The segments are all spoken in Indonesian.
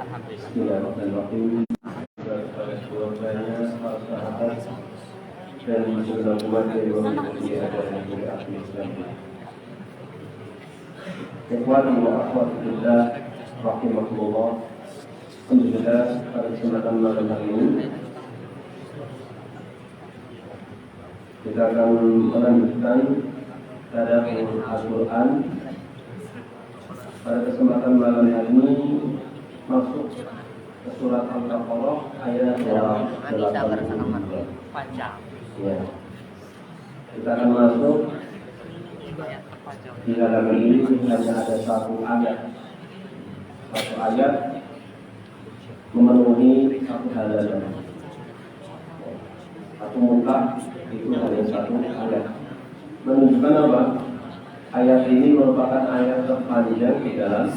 Bismillahirrahmanirrahim. Kepada keluarganya, para sahabat dan segenap umat yang mengikuti ajaran agama Islam. Ikhwani wa akhwati fillah, rahimakumullah. Alhamdulillah, pada kesempatan malam hari ini kita akan melanjutkan tadabbur Al-Quran. Pada kesempatan malam hari ini masuk ke surat Al-Baqarah ayat 28. Ya. Kita akan masuk di dalam ini hanya ada satu ayat memenuhi satu halaman. Satu muka itu hanya satu ayat. Menunjukkan apa? Ayat ini merupakan ayat terpanjang di dalam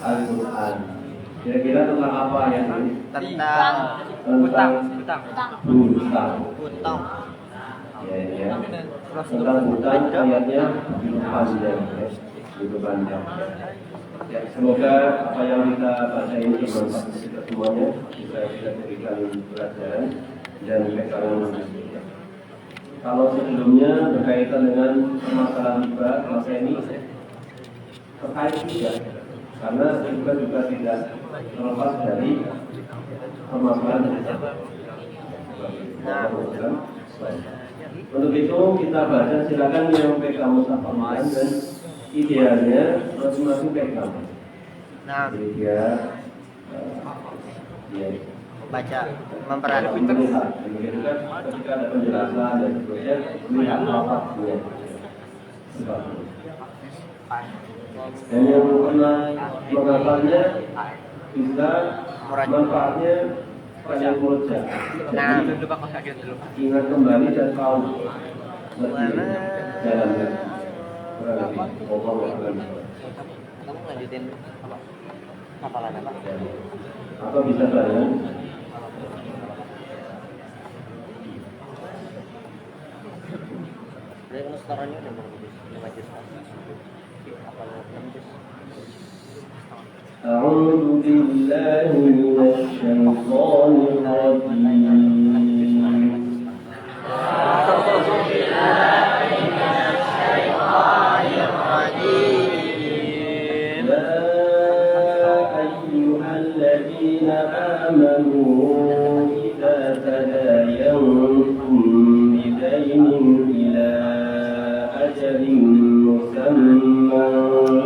Al-Quran. Kira-kira tentang apa ayat ini? Tentang hutang. Ya. Tentang hutang ayatnya panjang, begitu panjang. Ya, semoga apa yang kita baca ini bermanfaat untuk kita semuanya, bisa kita berikan pelajaran dan pegangan. Kalau sebelumnya berkaitan dengan permasalahan riba, masa ini terkait juga, karena riba juga tidak terlepas dari permasalahan riba. Untuk itu kita baca, silakan yang pegang mushaf Al-Quran dan idealnya masing-masing pegang. Jadi dia baca memperhatikan melihat, ketika ada penjelasan dan sebagainya, melihat lafaznya. Dan yang pernah menghafalnya bisa manfaatnya pada muroja. Ingat kembali dan tahu lebih jalannya. kamu lanjutin hafalan apa? Atau bisa saya? Dari mustarannya udah berapa juz? 5 juz. Apa 6 juz? أعوذ بالله من الشيطان الرجيم. أعوذ بالله من الشيطان الرجيم. يا أيها الذين آمنوا إذا تداينتم بدين إلى أجل مسمى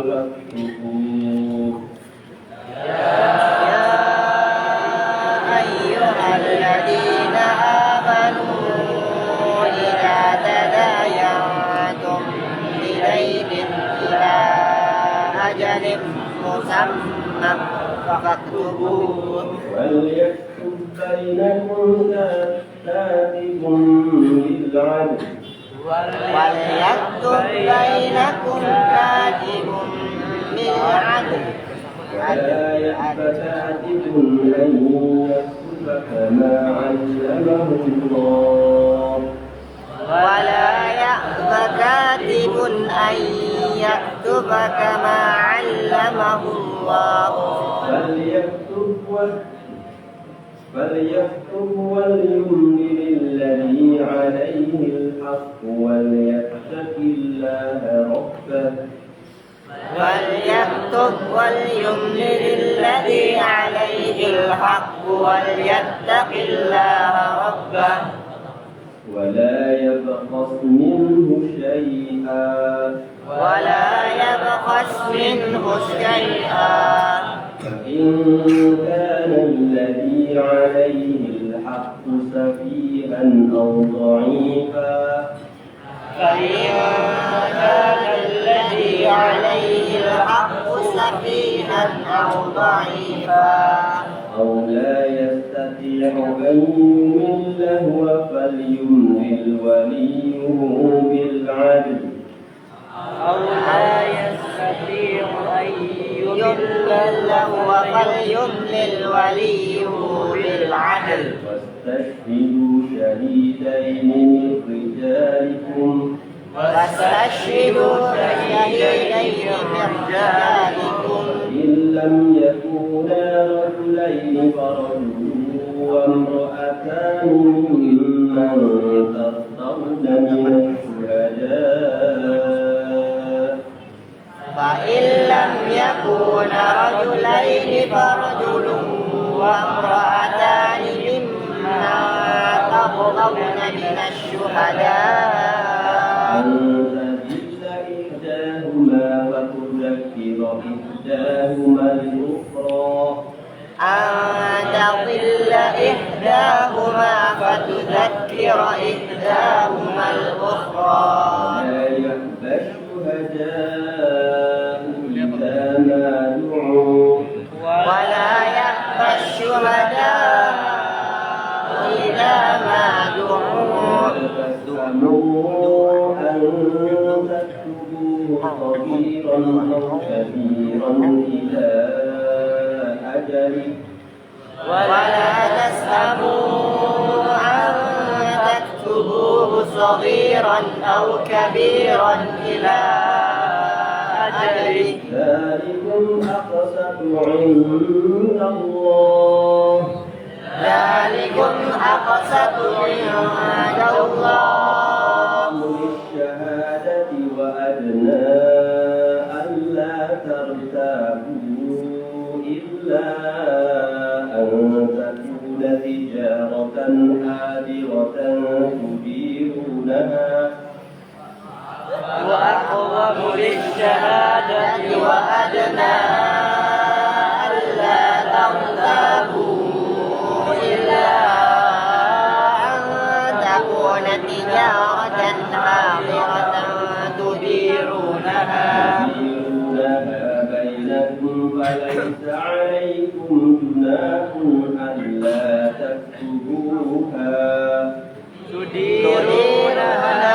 فاكتبوه. يا أيها الذين آمنوا إذا تداينتم بدين إلى أجل مسمى فاكتبوه. وليكتب بينكم كاتب بالعدل وليكتب بينكم كاتب بالعدل ولا يأب كاتب أن يكتب كما علمه الله. ولا يأب كاتب أن يكتب كما علمه الله. فليكتب وليملل الذي عليه الحق وليتق الله ربه. وليكتب وليملل الذي عليه الحق وليتق الله ربه. ولا يبخس منه شيئا. ولا يبخس منه شيئا. فإن كان الذي عليه الحق سفيها أو ضعيفا. فإن كان الذي عليه الحق سفيها أو ضعيفا أو لا يستطيع أن يمل هو فليملل وليه بالعدل. أو لا يستطيع أن يمل هو فليملل وليه بالعدل. واستشهدوا شهيدين من رجالكم. واستشهدوا شهيدين من رجالكم. إن لم يكونا رجلين فرجل وامرأتان ممن ترضون من الشهداء فإن لم يكون رجلين فرجل وامرأتان ممن ترضون من الشهداء أن تضل إحداهما فتذكر إحداهما الأخرى أن تضل إحداهما فتذكر إحداهما الأخرى ولا يأبى الشهداء إذا ما دعوا ولا يأبى الشهداء إذا ما دعوا فاسألوا أن تكتبوه صغيرا أو كبيرا إلى أجله ولا تسأموا أن تكتبوه صغيرا أو كبيرا إلى أجله ذلكم أقسط عند الله ذلكم أقسط عند الله للشهادة وأدنى ألا ترتابوا إلا أن تكون تجارة حاضرة تديرونها وأقرب للشهادة وأدنى ألا ترتابوا إلا أن تكون تجارة حاضرة تديرونها بينكم فليس عليكم جناح ألا تكتبوها تديرونها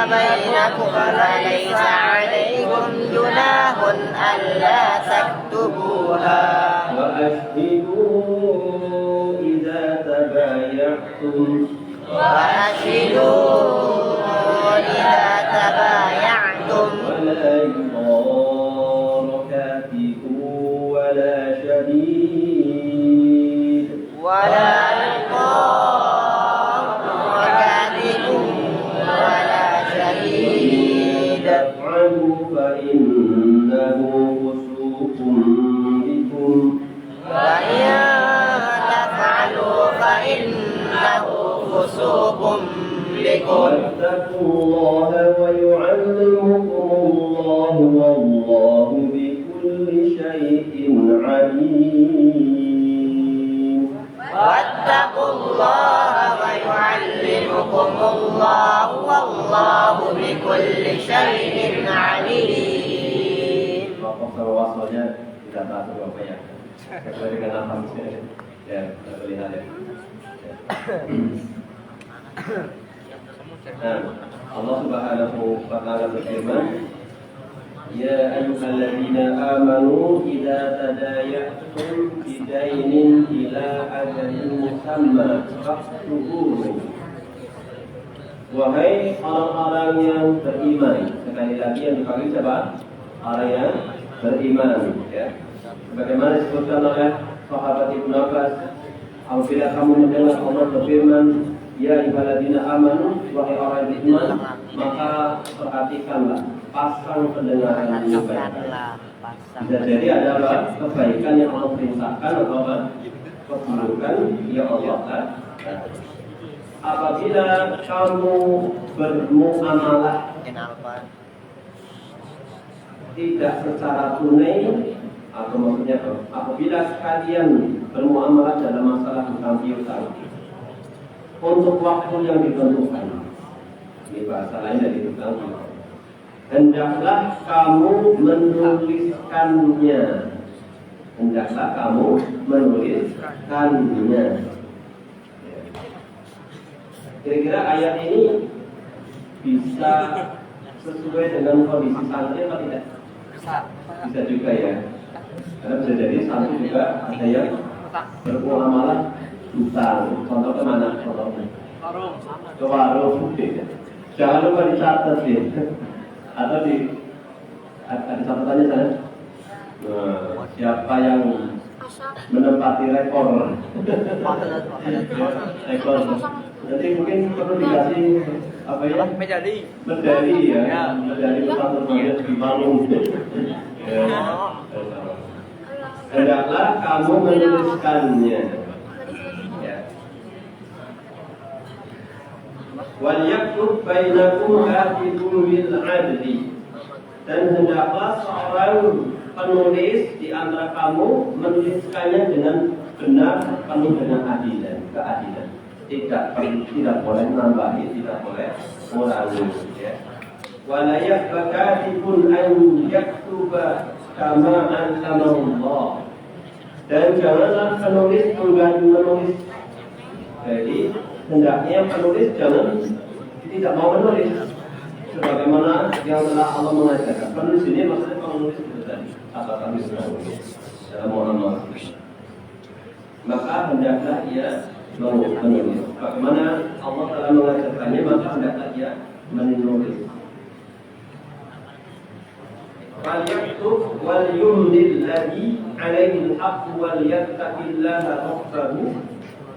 بينكم فليس عليكم جناح ألا تكتبوها وأشهدوا إذا تبايعتم إذا تبايعتم ولا يضار كاتب ولا شهيد ولا يقام كاتب ولا شهيد تفعلوا فإنه فسوق بكم وإن تفعلوا فإنه فسوق بكم واتقوا الله ويعلمكم الله والله بكل شيء عليم واتقوا الله ويعلمكم الله والله بكل شيء عليم. Pokok wasonya tidak tahu apa ya. Sesuai dengan apa ya, terlihat ya. Nah, Allah Subhanahu wa taala berfirman, "Ya ayyuhalladzina amanu idza tadayatum bidainin ila ajalin musamma faktubuhu." Wahai orang-orang yang beriman, sekali lagi yang dipanggil siapa? Orang yang beriman, ya. Bagaimana disebutkan oleh sahabat Ibnu Abbas, apabila kamu mendengar Allah berfirman, ya ayyuhalladzina amanu, wahai orang yang beriman, maka perhatikanlah, pasang pendengaran yang baik. Bisa jadi adalah kebaikan yang Allah perintahkan atau keburukan yang Allah larang. Apabila kamu bermuamalah tidak secara tunai, atau maksudnya apabila kalian bermuamalah dalam masalah hutang piutang untuk waktu yang ditentukan, ini bahasa lain dari hutang piutang, hendaklah kamu menuliskannya. Hendaklah kamu menuliskannya. Kira-kira ayat ini bisa sesuai dengan kondisi santri atau tidak? Bisa juga ya. Karena bisa jadi santri juga ada yang bermuamalah hutang. Contoh kemana? Contohnya? Ke warung. Jangan lupa dicatat ya. Atau ada catatannya sana. Nah, siapa yang menempati rekor. Rekor. Nanti mungkin perlu dikasih apa ya? Medali ya. Medali pesawat terbanyak di Bandung. Hendaklah kamu menuliskannya. Ya. Wal yaktub bainakum katibun bil adli. Dan hendaklah seorang penulis di antara kamu menuliskannya dengan benar, penuh dengan keadilan. Tidak boleh nambahi, tidak boleh mengurangi. Ya. Wala yakatibun an yaktuba kama anzalallah. Dan janganlah penulis mengganti menulis. Jadi hendaknya penulis tidak mau menulis sebagaimana yang telah Allah mengajarkan. Penulis ini maksudnya penulis itu tadi, apa kami menulis dalam Muhammad. Maka hendaklah ia menulis. Bagaimana Allah telah mengajarkannya, maka hendaklah ia menulis. Falyaktub wal yumlil ladzi 'alaihi al-haqq wal yattaqillaha rabbahu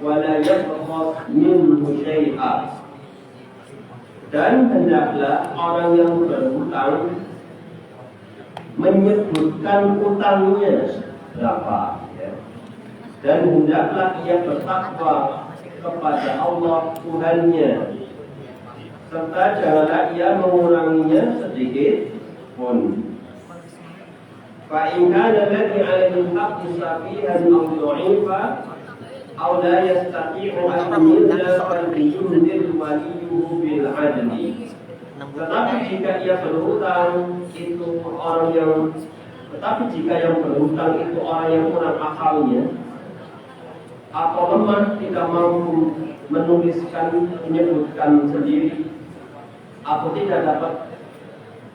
wa la yabghas minhu syai'a. Dan hendaklah orang yang berhutang menyebutkan utangnya berapa, ya. Dan hendaklah ia bertakwa kepada Allah Tuhannya, serta janganlah ia menguranginya sedikit pun. Fa in kana alladhi 'alaihi al-haqqu safihan aw dha'ifa aw la yastati'u an yudla falyumlil waliyuhu bil 'adli. Tetapi jika ia berhutang itu orang yang jika yang berhutang itu orang yang kurang akalnya atau lemah, tidak mampu menyebutkan sendiri atau tidak dapat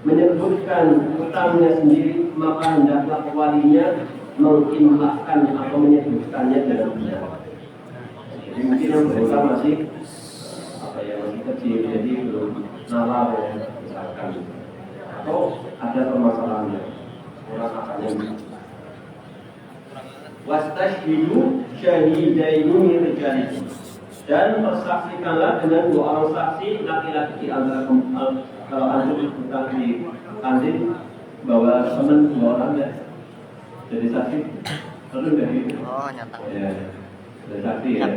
menyebutkan hutangnya sendiri, maka hendaklah walinya mengimlahkan atau menyebutkannya dengan benar. Jadi mungkin yang berhutang masih masih kecil, jadi belum nalar ya, misalkan, atau ada permasalahannya, orang akalnya. Wastashhidu syahidaini min rijalikum. Dan persaksikanlah dengan 2 orang saksi laki-laki di antara kalau antum berhutang di kantin bawa teman 2 orang ya, jadi saksi perlu dari nyata ya, jadi saksi ya.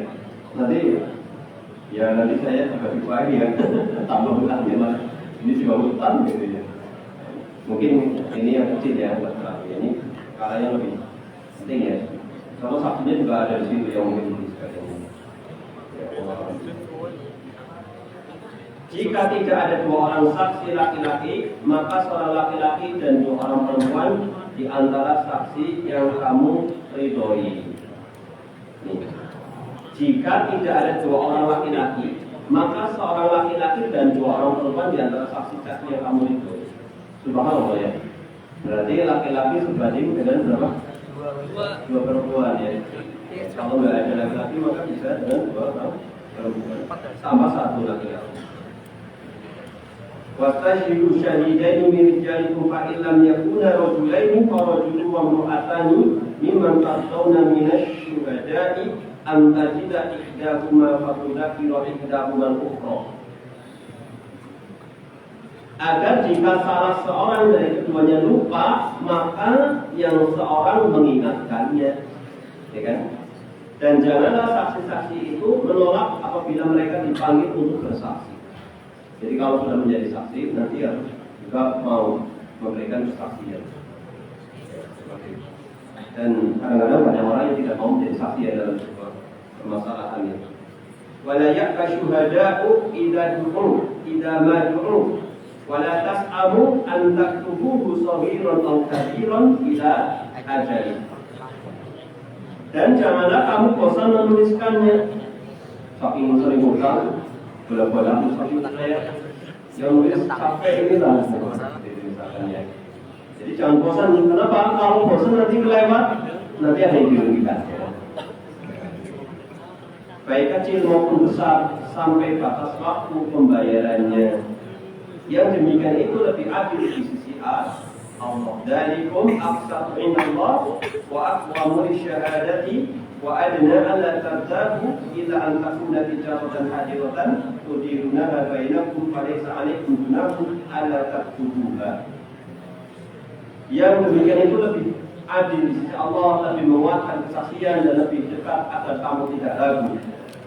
Nanti saya juga dipakai ya tambah hutang ya mas, ini juga hutang gitu ya. Mungkin ini yang kecil ya, ini kalau yang lebih penting ya. Kalau saksinya juga ada di situ yang mungkin sekalian. Jika tidak ada 2 orang saksi laki-laki, maka seorang laki-laki dan 2 orang perempuan di antara saksi yang kamu ridhoi. Jika tidak ada 2 orang laki-laki, maka seorang laki-laki dan 2 orang perempuan di antara saksi-saksi yang kamu ridhoi. Subhanallah ya. Berarti laki-laki sebanding dengan berapa? 2 perempuan ya. Kalau nggak ada laki-laki maka bisa dengan 2 orang perempuan sama 1 laki-laki. Wastashhidu syahidaini min rijalikum fa illam yakuna rajulaini fa rajulun wa imra'atani mimman tardawna minasy syuhada'i an tajida ihdahuma fa tudakkiru ihdahuma al-ukhra. Agar jika salah seorang dari keduanya lupa, maka yang seorang mengingatkannya, ya kan? Dan janganlah saksi-saksi itu menolak apabila mereka dipanggil untuk bersaksi. Jadi kalau sudah menjadi saksi, nanti harus juga mau memberikan kesaksian. Dan kadang-kadang banyak orang yang tidak mau menjadi saksi dalam sebuah permasalahan ini. Wala ya'ka syuhada'u idza mad'u wala tas'amu an taktubuhu saghiran aw kabiran ila ajali. Dan janganlah kamu bosan menuliskannya. Saking sering hutang, bola-bola saking saya yang nulis sampai ini lah. Jadi jangan bosan. Kenapa? Kalau bosan nanti kelewat, nanti ada yang dirugikan. Baik kecil maupun besar, sampai batas waktu pembayarannya. Yang demikian itu lebih adil di sisi A Allah. Dzalikum aqsatu indallah wa aqwamu lisyahadati wa adna alla tartabu illa an takuna tijaratan hadiratan tudirunaha bainakum falaysa 'alaikum junahun alla taktubuha. Yang demikian itu lebih adil di sisi Allah, lebih menguatkan kesaksian dan lebih dekat agar kamu tidak ragu.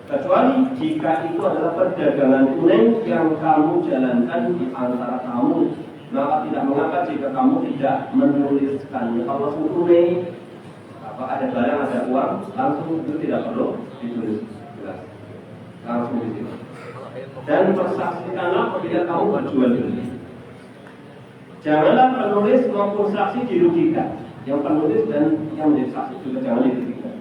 Kecuali jika itu adalah perdagangan tunai yang kamu jalankan di antara kamu, maka tidak mengapa jika kamu tidak menuliskannya. Kalau langsung tunai, apa ada barang ada uang, langsung itu tidak perlu ditulis, jelas, langsung ditulis. Dan persaksikanlah apabila kamu berjual beli. Janganlah penulis maupun saksi dirugikan. Yang penulis dan yang menjadi saksi juga jangan dirugikan.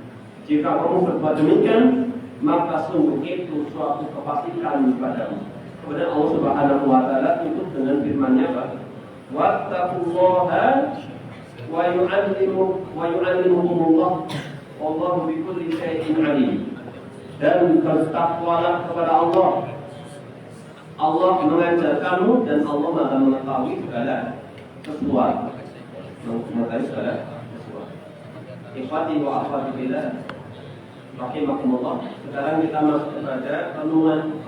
Jika kamu berbuat demikian, maka sungguh itu suatu kepastikan padamu. Kemudian Allah Subhanahu wa taala tutup dengan firman-Nya apa? Wattaqullaha wa yu'allimukumullah wallahu bikulli syai'in 'alim. Dan bertakwalah kepada Allah. Allah mengajarkanmu dan Allah Maha mengetahui segala sesuatu. Mengetahui segala sesuatu. Ikhwati wa akhwati billah, rahimakumullah. Sekarang kita masuk kepada renungan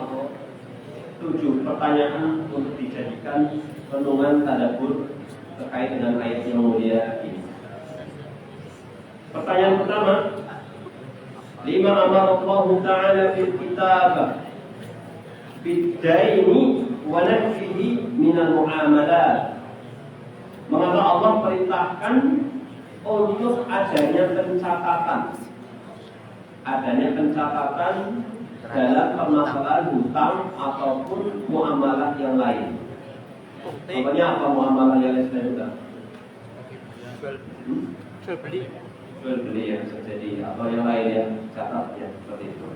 7 pertanyaan untuk dijadikan renungan tadabbur terkait dengan ayat yang mulia ini. Pertanyaan pertama, lima amara Allah Ta'ala fil kitab bid-daini wa nafsihi minal muamalat. Mengapa Allah perintahkan untuk adanya pencatatan dalam permasalahan hutang ataupun muamalah yang lain. Contohnya apa muamalah yang lain selain hutang? Jual beli. Jual beli ya bisa jadi, atau yang lain ya, catat ya seperti itu.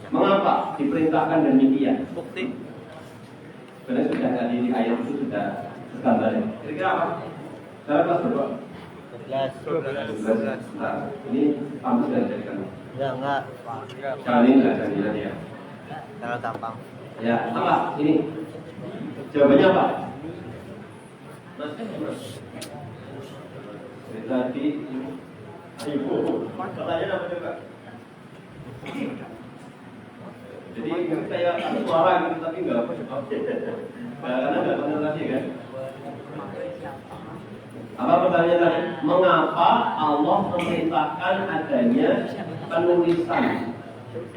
Mengapa diperintahkan demikian? Bukti. Karena sudah tadi di ayat itu sudah tergambar ya. Kira-kira apa? Dalam kelas berapa? 12. Nah, ini kamu sudah jadikan. Enggak. Jangan ini enggak jangan ya. Kalau gampang. Ya, apa? Ini. Jawabannya apa? Mas. Tadi ibu. Pertanyaan apa coba? Jadi saya suara gitu tapi enggak apa. Karena enggak benar lagi kan. Apa pertanyaan tadi? Mengapa Allah memerintahkan adanya penulisan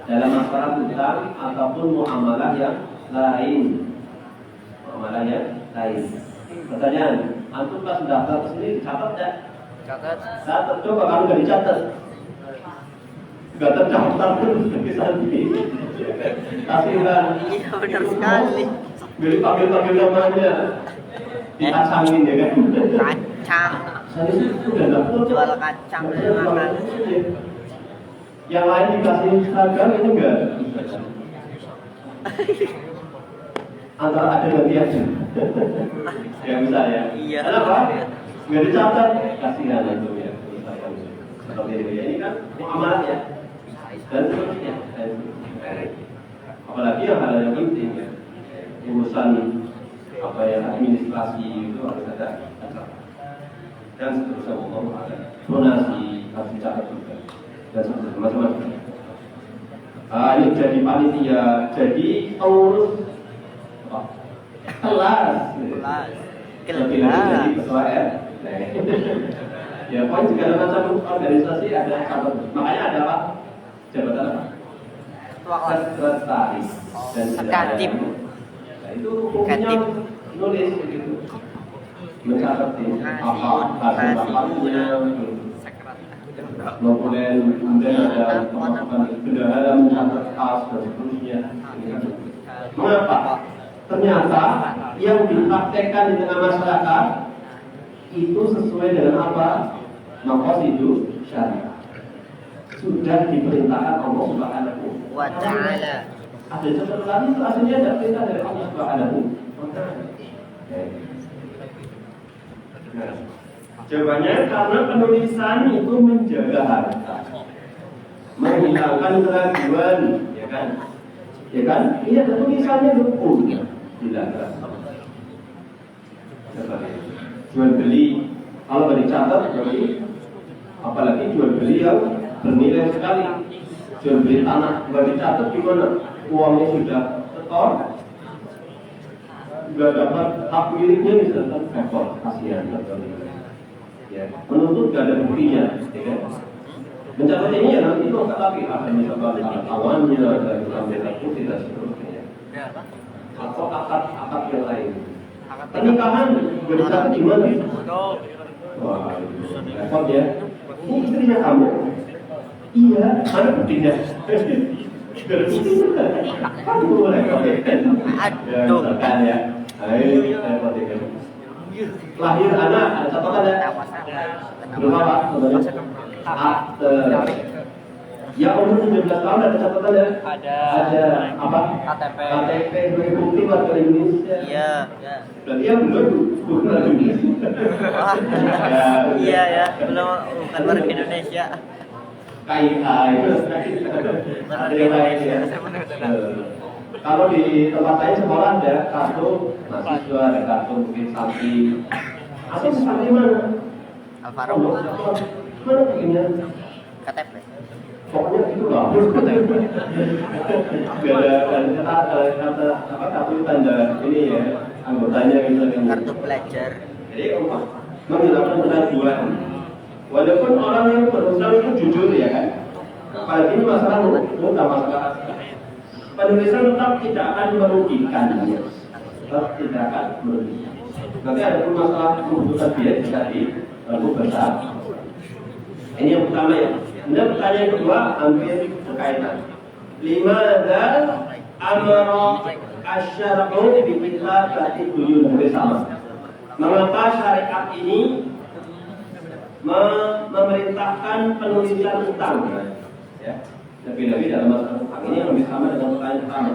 dalam masalah hutang ataupun muamalah yang lain? Muamalah yang lain. Pertanyaan, antum pas daftar sini dicatat ya? Catat. Coba kalau nggak dicatat, nggak terdaftar pun bisa di. Kasihan. Iya benar sekali. Beli panggil namanya, dikacangin ya kan? Kacang. Saya sudah daftar. Jual kacang makan. Yang lain dikasih seragam itu enggak? Antara ada dan tiada. Ya bisa ya. Iya. Kenapa? Nggak dicatat. Kasihan itu ya. Seperti itu ya. Ini kan muamalah ya. Dan seterusnya. Apalagi yang hal yang penting ya. Urusan apa ya administrasi itu harus ada. Dan seterusnya Allah ada. Donasi harus dicatat juga. Dan seterusnya macam-macam. Ini jadi panitia, jadi pengurus kelas. Jadi ketua R. Ya, pokoknya segala macam organisasi ada catat. Makanya ada apa? Jabatan apa? Sekretaris dan Sekatip. Nah, itu fungsinya nulis begitu. Mencatat apa hasilnya, kemudian ada bendahara mencatat kas dan seterusnya. Mengapa? Ternyata yang dipraktekkan di tengah masyarakat itu sesuai dengan apa? Maqasidu syariah. Sudah diperintahkan Allah Subhanahu Wa ta'ala. Ada sesuatu lagi itu aslinya ada perintah dari Allah Subhanahu wa ta'ala. Nah, jawabannya karena penulisan itu menjaga harta, menghilangkan keraguan, ya kan? Ya kan? Ini ada tulisannya betul. Tidak. jual beli. Kalau nggak dicatat berarti, apalagi jual beli yang bernilai sekali. Jual beli tanah nggak dicatat gimana? Uangnya sudah setor, nggak dapat hak miliknya misalkan ekor, kasihan. Ya, menuntut nggak ada buktinya, ya kan? Mencatat ini ya nanti itu tapi akan misalkan kawannya dan ambil bukti dan seterusnya. Atau akad yang lain. Pernikahan nggak dicatat gimana? Wah, repot ya. Ini istrinya kamu? Iya, mana buktinya? Berbukti juga. Kamu repot ya? Ya, misalkan ya. Ayo, repot ya. Lahir anak, ada catatan ya? Belum apa? Akte. Ya umur 17 tahun ada catatan ya? Ada apa? KTP sebagai bukti warga Indonesia. Iya. Berarti ya belum bukan warga Indonesia. Iya ya, belum bukan warga Indonesia. KIA itu ada yang lain ya. Kalau di tempat lain sekolah ada kartu mahasiswa, ada kartu mungkin saksi. Atau seperti mana? Alvaro. Mana begini? KTP. Pokoknya itu lah. Gak ada kata apa kartu tanda ini ya anggotanya gitu. Kartu pelajar. Jadi menghilangkan keraguan. Walaupun orang yang berusaha itu jujur ya kan. Apalagi ini masalah mudah masalah. Penulisan tetap tidak akan merugikan. Tetap tidak akan merugikan. Nanti ada pun masalah kebutuhan biaya jika di lalu besar. Ini yang pertama ya. Kemudian pertanyaan kedua hampir berkaitan. Limadza amara asy-syar'u bi kitabati duyun bersama. Mengapa syariat ini memerintahkan penulisan utang? Ya. Lebih-lebih dalam masalah utang ini lebih sama dengan pertanyaan pertama.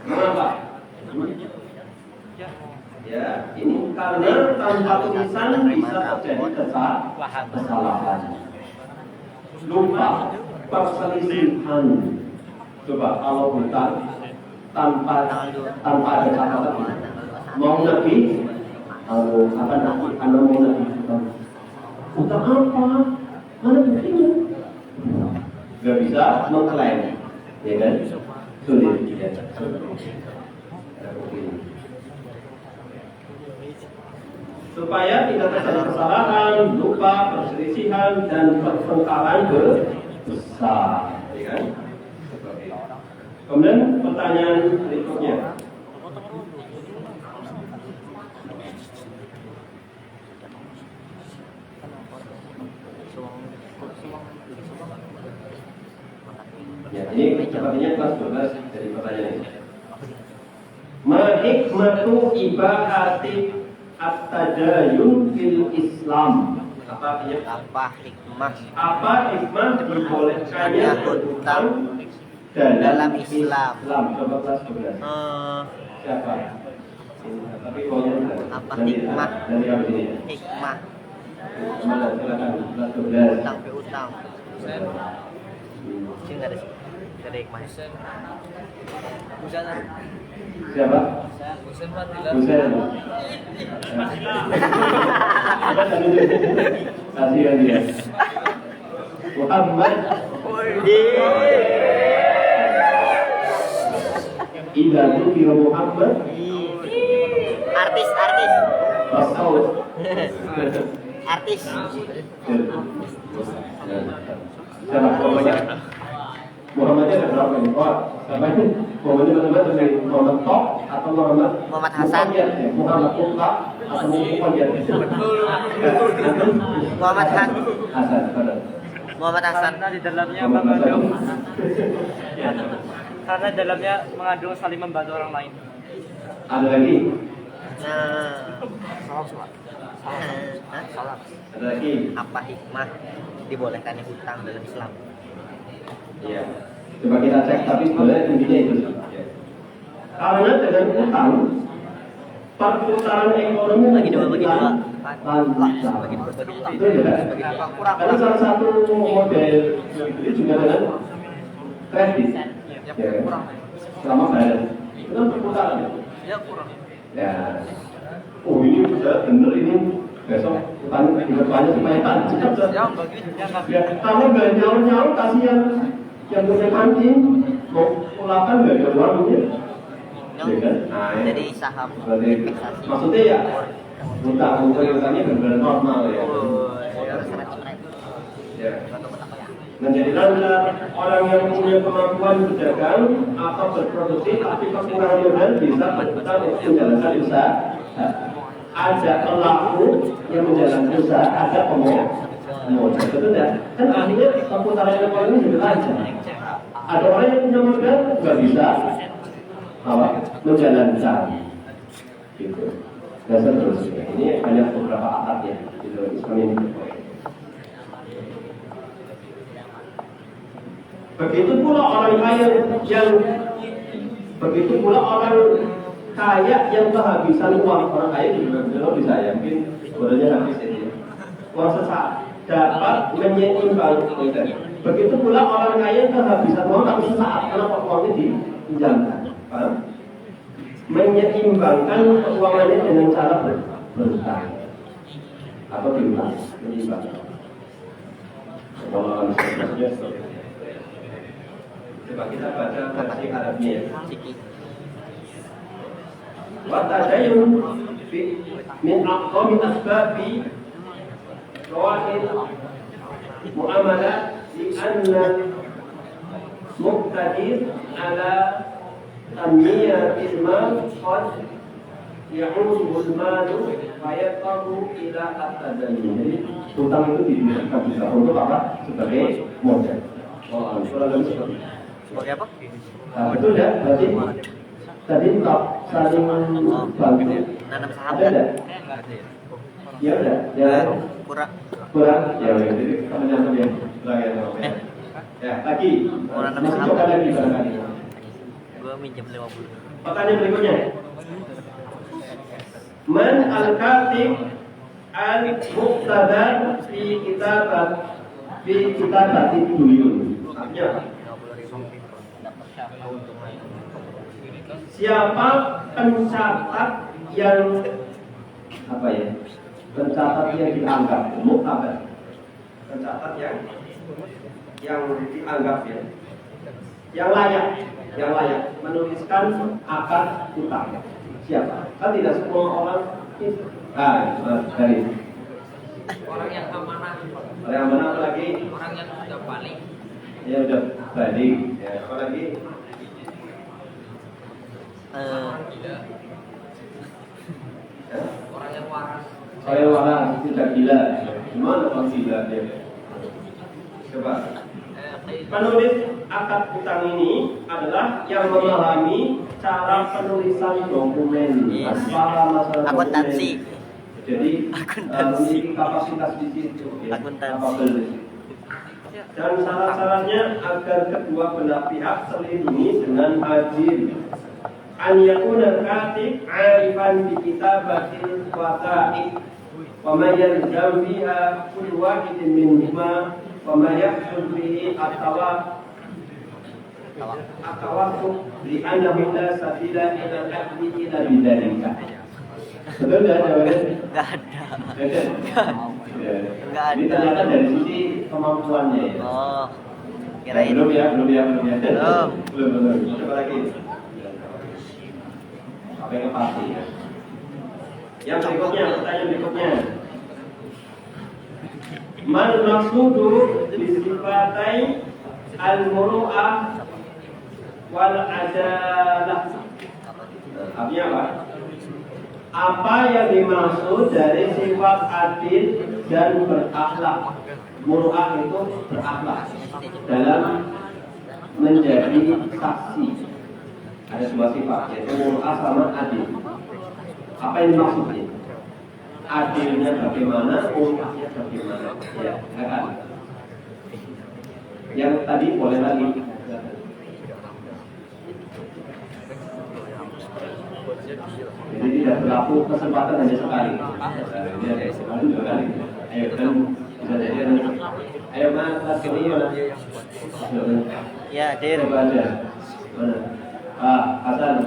Mengapa? Ya, ini karena tanpa tulisan bisa terjadi kesalahan. Lupa, perselisihan. Coba kalau hutang tanpa ada catatan, mau nabi, apa nabi, anda mau nabi hutang apa? Mana buktinya? Gak bisa mengklaim, ya kan? Sulit. Ya. Supaya tidak terjadi kesalahan, lupa, perselisihan, dan pertengkaran besar, ya kan? Kemudian pertanyaan berikutnya. Ya, ini sepertinya kelas 12 dari pertanyaan ini. Ma hikmatu ibahati at-tadayun fil Islam. Apa artinya? Apa hikmah? Apa hikmah dibolehkannya berhutang dalam Islam? Coba kelas 12. Siapa? Tapi pokoknya Apa hikmah? Dari apa ini? Hikmah. Mana? Silakan kelas 12. Utang piutang. Sini nggak ada sih. Nggak ada hikmahnya. Siapa? Husain. Kasihan dia. Muhammad. Idza dzukira Muhammad. Artis. Rasul. Artis. Siapa pokoknya? Muhammadnya ada berapa ini? Oh, siapa ini? Muhammadnya dari Muhammad Tok atau Muhammad Hasan. Muhammad Tok atau Muhammad Hasan. Muhammad Hasan. Karena di dalamnya mengandung karena dalamnya mengandung saling membantu orang lain. Ada lagi? Salam. Ada lagi? Apa hikmah dibolehkannya hutang dalam Islam? Iya. Coba kita cek, tapi sebenarnya intinya itu. Karena dengan utang, perputaran ekonomi Bagi dua. lancar. Itu ya. Karena salah satu model itu juga dengan kredit. Ya. Selama bayar. Itu kan perputaran. Ya kurang. Ya. Oh ini sudah benar ini besok utang di depannya supaya cepat. Ya, bagi jangan. Ya, kalau nggak nyaur kasih yang punya kancing mau ulakan nggak ada uangnya, ya kan? Nah, ya. Jadi saham Berarti, investasi. maksudnya ya utangnya benar-benar normal ya. Ya. Menjadi lancar orang yang punya kemampuan berdagang atau berproduksi tapi kekurangan modal bisa berutang untuk menjalankan usaha. Ada pelaku yang menjalankan usaha, ada pemodal, betul ya? Kan akhirnya perputaran ekonomi juga lancar. Ada orang yang punya modal nggak bisa menjalankan, gitu. Dan seterusnya. Ini banyak beberapa akad ya di dalam Islam ini. Begitu pula orang kaya yang kehabisan uang. Orang kaya juga bisa ya, mungkin sebenarnya habis ini. Uang sesaat dapat menyeimbangkan. Begitu pula orang kaya yang kehabisan uang tapi sesaat, kenapa uangnya dipinjamkan? Paham? Menyeimbangkan keuangannya dengan cara berutang atau piutang, menyeimbangkan. Kalau misalnya coba kita baca versi Arabnya. Wa tadayun min aqami asbabi rawahil muamalah di anna muqtadir ala tanmiyatil mal qad ya'udul malu wa yaqamu ila at-tadayun. Jadi utang itu diberikan bisa untuk apa? Sebagai modal. Oh, Sebagai apa? Nah, betul ya? Berarti tadi tak saling bantu. Nanam saham. Ada enggak? Ya udah. Ya Kurang. Ya udah. Jadi kamu nyantum ya. Ya, lagi. Masih coba lagi barangkali. Gua minjem 50. Pertanyaan berikutnya. Man al-katib al-muqtadar fi kitabat buyun. Artinya siapa pencatat yang pencatat yang dianggap muqtadar, pencatat yang dianggap ya, yang layak menuliskan akad utang. Siapa? Kan tidak semua orang dari orang yang amanah, apa lagi? orang yang sudah balik. Ya udah balik. Ya, apa lagi? Orang yang waras. Saya waras tidak gila. Gimana kalau gila dia? Coba. Penulis akad utang ini adalah yang memahami cara penulisan dokumen, para masalah Akuntansi. Jadi memiliki kapasitas di situ. Ya. Akuntansi. Dan syarat-syaratnya agar kedua belah pihak terlindungi dengan adil. An yakuna katib 'arifan bi kitabatil waqa'i wa ma yalzam biha kullu wahidin minhuma wa ma yahsul bihi atawaqfu li annahu la sabila ila al-'adli ila bidzalika. Betul enggak jawabannya? Enggak ada. Enggak ada. Ini ternyata dari sisi kemampuannya ya. Oh. Kirain. Belum ya. Belum. Coba lagi. Apa yang pasti? Yang berikutnya, pertanyaan berikutnya. Man maqsudu bisifatai al-muru'ah wal adalah. Artinya apa? Apa yang dimaksud dari sifat adil dan berakhlak? Muru'ah itu berakhlak dalam menjadi saksi. Ada dua sifat, yaitu muru'ah sama adil. Apa yang dimaksudnya? Adilnya bagaimana, muru'ahnya bagaimana? Ya, kan? Yang tadi boleh lagi. Jadi tidak berlaku kesempatan hanya sekali. Ya, sekali 2 kali. Ayo kan bisa jadi. Ayo mas ini Ya, Dir. coba aja. Mana? Hasan.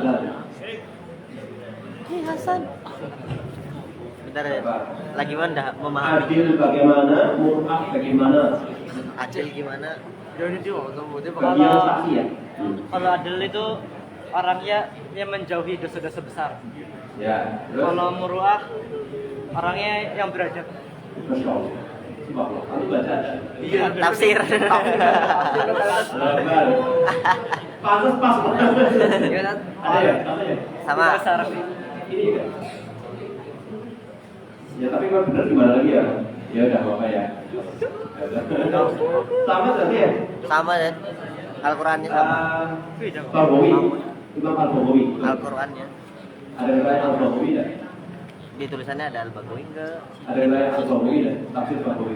Hasan. Bentar ya. Lagi mana memahami? Adil bagaimana, muru'ah bagaimana? Adil gimana? Bagi yang saksi ya? Kalau adil itu orangnya yang menjauhi dosa-dosa besar. Ya, terus? Kalau muruah orangnya yang beradab. Masya Allah. Subhanallah. Kamu baca ada? Iya. Tafsir. Lebar. Pantas pas. Iya kan? Ada ya? Ada ya? Sama. Besar. Ini kan? Ya tapi kalau benar gimana lagi ya? Ya udah apa ya? Sama tadi ya? Sama dan Al-Qur'annya sama. Al-Bawawi. Imam Al-Bawawi. Al-Qur'annya. Ada riwayat Al-Bawawi enggak? Di tulisannya ada Al-Bagawi enggak? Ada riwayat Al-Bawawi enggak? Tafsir Al-Bawawi.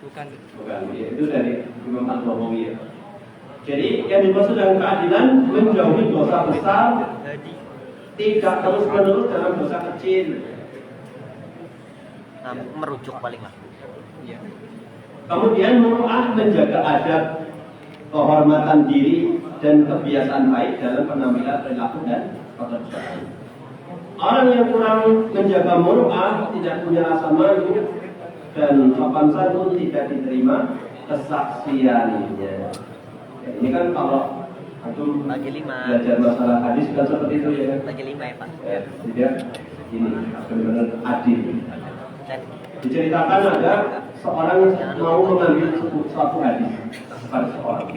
Bukan. Bukan, ya, itu dari Imam Al-Bawawi ya. Jadi yang dimaksud dengan keadilan menjauhi dosa besar, tidak terus-menerus dalam dosa kecil. Nah, merujuk paling lah. Kemudian muru'ah menjaga adab, kehormatan diri dan kebiasaan baik dalam penampilan perilaku dan pekerjaan. Orang yang kurang menjaga muru'ah tidak punya rasa malu dan sopan santun tidak diterima kesaksiannya. Ya, ini kan kalau antum Bagi 5. belajar masalah hadis kan seperti itu ya. Bagi 5 ya, Pak. Ya, tidak ini benar-benar adil. Dan Diceritakan ada seorang mau mengambil suatu hadis pada seorang.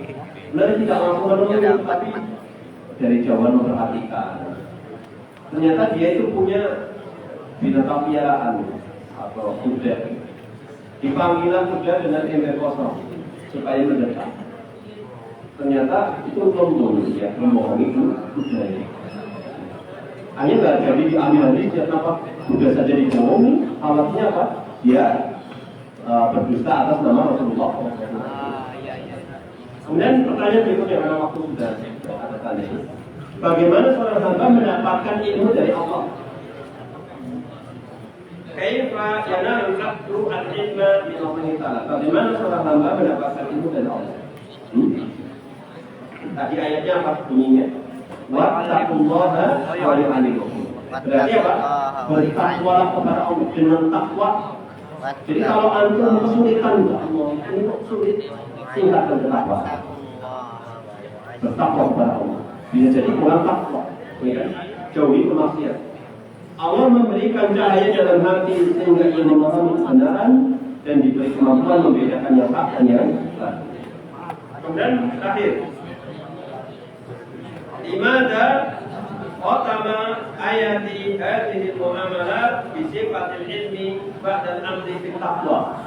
Benar tidak langsung menemui, tapi dari jauhan memperhatikan. Ternyata dia itu punya binatang piaraan atau kuda. Dipanggilan kuda dengan ember kosong supaya mendekat. Ternyata itu belum ya, membohongi kuda ini. Hanya nggak jadi diambil hadisnya, kenapa kuda saja dibohongi? Alatnya apa? Dia berdusta atas nama Rasulullah. Iya. Kemudian pertanyaan berikutnya karena waktu sudah ada tanya. Bagaimana seorang hamba mendapatkan ilmu dari Allah? Kaifa yanalul abdu al-ilma min Allah Ta'ala? Bagaimana seorang hamba mendapatkan ilmu dari Allah? Tadi ayatnya apa bunyinya? Wattaqullaha wa yu'allimukum. Berarti apa? Bertakwalah kepada Allah dengan takwa. Jadi kalau antum kesulitan Allah, ini kok sulit, tingkatkan bertakwa. Bertakwa kepada Allah. Bisa jadi kurang takwa, ya kan? Jauhi kemaksiatan. Allah memberikan cahaya dalam hati sehingga ia memahami kebenaran dan diberi kemampuan membedakan yang hak dan yang salah. Kemudian terakhir, Imada Qatama ayati hadhihi muamalat bi sifatil ilmi ba'da al-amri fit taqwa.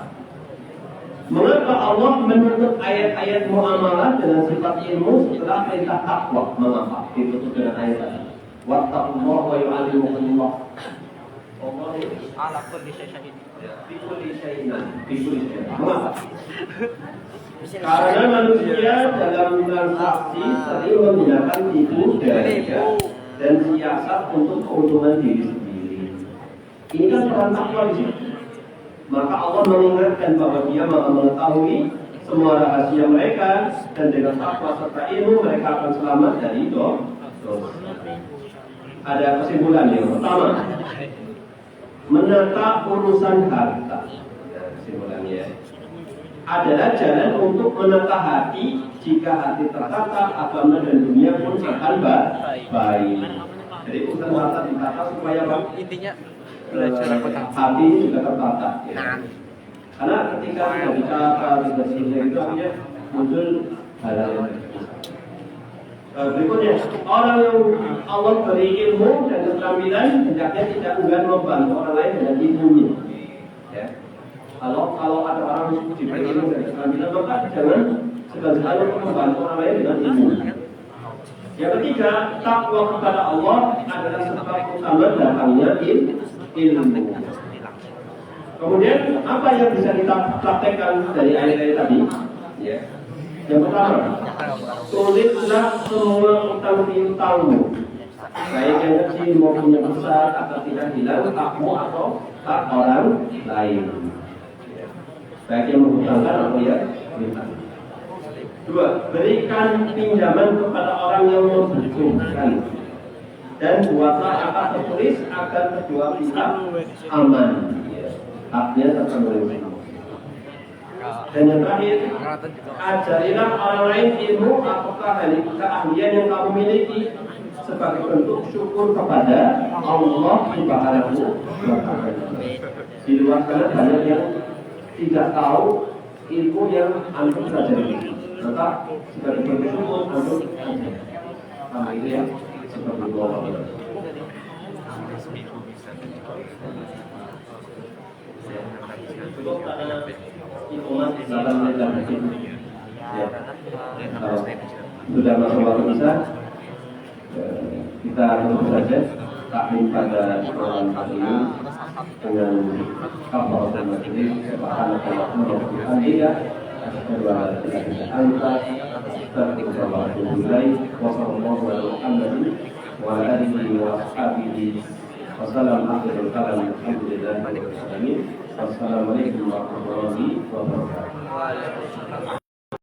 Mengapa Allah menutup ayat-ayat muamalah dengan sifat ilmu setelah perintah takwa? Mengapa ditutup dengan ayat tadi? Wattaqullaha wa yu'allimukumullah. Allah Ala kulli syai'in. Bikulli syai'in. Mengapa? Karena manusia dalam transaksi sering menggunakan tipu daya dan siasat untuk keuntungan diri sendiri. Ini kan peran takwa di sini. Maka Allah mengingatkan bahwa Dia Maha mengetahui semua rahasia mereka dan dengan takwa serta ilmu mereka akan selamat dari dosa. Ada kesimpulan yang pertama, menata urusan harta. Kesimpulannya adalah jalan untuk menata hati. Jika hati tertata, agama dan dunia pun akan baik. Jadi urusan harta ditata supaya Intinya belajar akuntansi. hati ini juga tertata. Ya. Nah, Karena ketika kita bicara tidak selesai itu akhirnya muncul hal-hal yang berikutnya, orang yang Allah beri ilmu dan keterampilan hendaknya tidak enggan membantu orang lain dengan ilmunya. Ya. Kalau ada orang yang diberi ilmu dan keterampilan, maka jangan segan-segan untuk membantu orang lain dengan ilmu. Yang ketiga, takwa kepada Allah adalah sebab utama datangnya ilmu. Kemudian apa yang bisa kita praktekkan dari ayat-ayat tadi? Ya. Yang pertama, tulislah semua utang piutangmu, baik yang kecil maupun yang besar, agar tidak hilang hakmu atau hak orang lain. Baik yang menghutangkan atau yang berhutang. Dua, berikan pinjaman kepada orang yang membutuhkan. dan buatlah akan tertulis agar kedua pihak aman. Haknya terpenuhi. Dan yang terakhir, ajarilah orang lain ilmu apakah dari keahlian yang kamu miliki sebagai bentuk syukur kepada Allah Subhanahu wa Ta'ala. Di luar sana banyak yang tidak tahu ilmu yang antum pelajari. Maka sebagai bentuk syukur antum pelajari. Sama itu ya, seperti itu. Cukup karena ikhwan dalam menjaga ya. Kalau sudah masuk waktu bisa, kita tutup saja taklim pada malam hari ini dengan kapal dan majelis subhanallah wa bihamdihi asyhadu an la ilaha illa anta astaghfiruka wa atubu ilaik wa sallallahu ala muhammadin wa ala alihi wa ashabihi wa sallam akhirul kalam alhamdulillahi rabbil alamin. Wassalamualaikum warahmatullahi wabarakatuh.